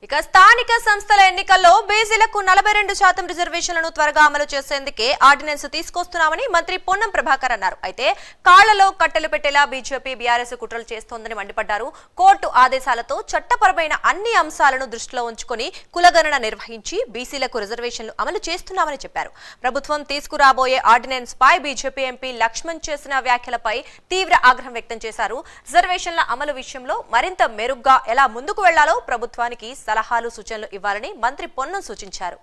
ఇక స్థానిక సంస్థల ఎన్నికల్లో బీసీలకు 42% రిజర్వేషన్లను త్వరగా అమలు చేసేందుకే ఆర్డినెన్స్ తీసుకొస్తున్నామని మంత్రి పొన్నం ప్రభాకర్ అన్నారు. అయితే కాళ్లలో కట్టెలు పెట్టేలా బీజేపీ బీఆర్ఎస్ కుట్రలు చేస్తోందని మండిపడ్డారు. కోర్టు ఆదేశాలతో చట్టపరమైన అన్ని అంశాలను దృష్టిలో ఉంచుకొని కులగణన నిర్వహించి బీసీలకు రిజర్వేషన్లు అమలు చేస్తున్నామని చెప్పారు. ప్రభుత్వం తీసుకురాబోయే ఆర్డినెన్స్ పై బీజేపీ ఎంపీ లక్ష్మణ్ చేసిన వ్యాఖ్యలపై తీవ్ర ఆగ్రహం వ్యక్తం చేశారు. రిజర్వేషన్ల అమలు విషయంలో మరింత మెరుగ్గా ఎలా ముందుకు వెళ్లాలో ప్రభుత్వానికి సలహాలు సూచనలు ఇవ్వాలని మంత్రి పొన్నం సూచించారు.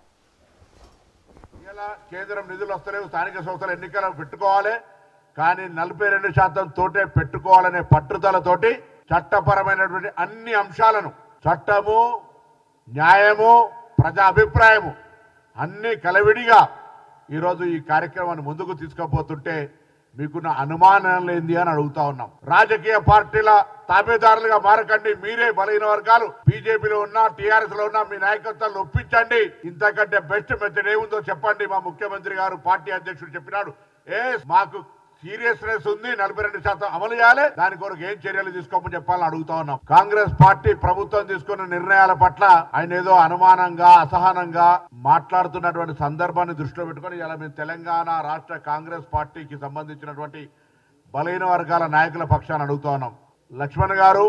కేంద్రం నిధులు వస్తలేవు, స్థానిక సంస్థల ఎన్నికలు పెట్టుకోవాలి, కానీ 42% తోటే పెట్టుకోవాలనే పట్టుదలతోటి చట్టపరమైనటువంటి అన్ని అంశాలను, చట్టము, న్యాయము, ప్రజా అభిప్రాయము అన్ని కలవిడిగా ఈరోజు ఈ కార్యక్రమాన్ని ముందుకు తీసుకుపోతుంటే మీకున్న అనుమానం లేంది అని అడుగుతా ఉన్నాం. రాజకీయ పార్టీల తాబేదారులుగా మారకండి. మీరే బలహీన వర్గాలు బీజేపీలో ఉన్నా, టీఆర్ఎస్ లో ఉన్నా మీ నాయకత్వాన్ని ఒప్పించండి. ఇంతకంటే బెస్ట్ మెథడ్ ఏముందో చెప్పండి. మా ముఖ్యమంత్రి గారు, పార్టీ అధ్యక్షుడు చెప్పినాడు, మాకు సీరియస్నెస్ ఉంది, 42% అమలు చేయాలి, దాని కొరకు ఏం చర్యలు తీసుకోమని చెప్పాలని అడుగుతా ఉన్నాం. కాంగ్రెస్ పార్టీ ప్రభుత్వం తీసుకున్న నిర్ణయాల పట్ల ఆయన ఏదో అనుమానంగా, అసహనంగా మాట్లాడుతున్నటువంటి సందర్భాన్ని దృష్టిలో పెట్టుకుని ఇలా మేము తెలంగాణ రాష్ట్ర కాంగ్రెస్ పార్టీకి సంబంధించినటువంటి బలహీన వర్గాల నాయకుల పక్షాన్ని అడుగుతా ఉన్నాం. లక్ష్మణ్ గారు,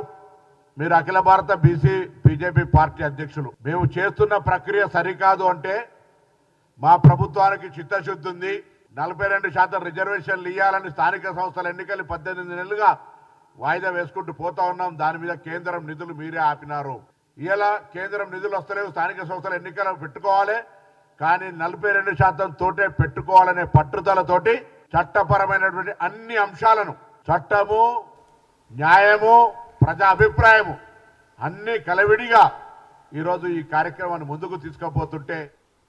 మీరు అఖిల భారత బీజేపీ పార్టీ అధ్యక్షులు. మేము చేస్తున్న ప్రక్రియ సరికాదు అంటే మా ప్రభుత్వానికి చిత్తశుద్ధి ఉంది. 42% రిజర్వేషన్లు ఇవ్వాలని స్థానిక సంస్థల ఎన్నికలు 18 నెలలుగా వాయిదా వేసుకుంటూ పోతా ఉన్నాం. దాని మీద కేంద్రం నిధులు మీరే ఆపినారు. ఇలా కేంద్రం నిధులు వస్తలేవు, స్థానిక సంస్థల ఎన్నికలు పెట్టుకోవాలి, కానీ 42% తోటే పెట్టుకోవాలనే పట్టుదలతోటి చట్టపరమైనటువంటి అన్ని అంశాలను, చట్టము, న్యాయము, ప్రజా అభిప్రాయము అన్ని కలవిడిగా ఈరోజు ఈ కార్యక్రమాన్ని ముందుకు తీసుకుపోతుంటే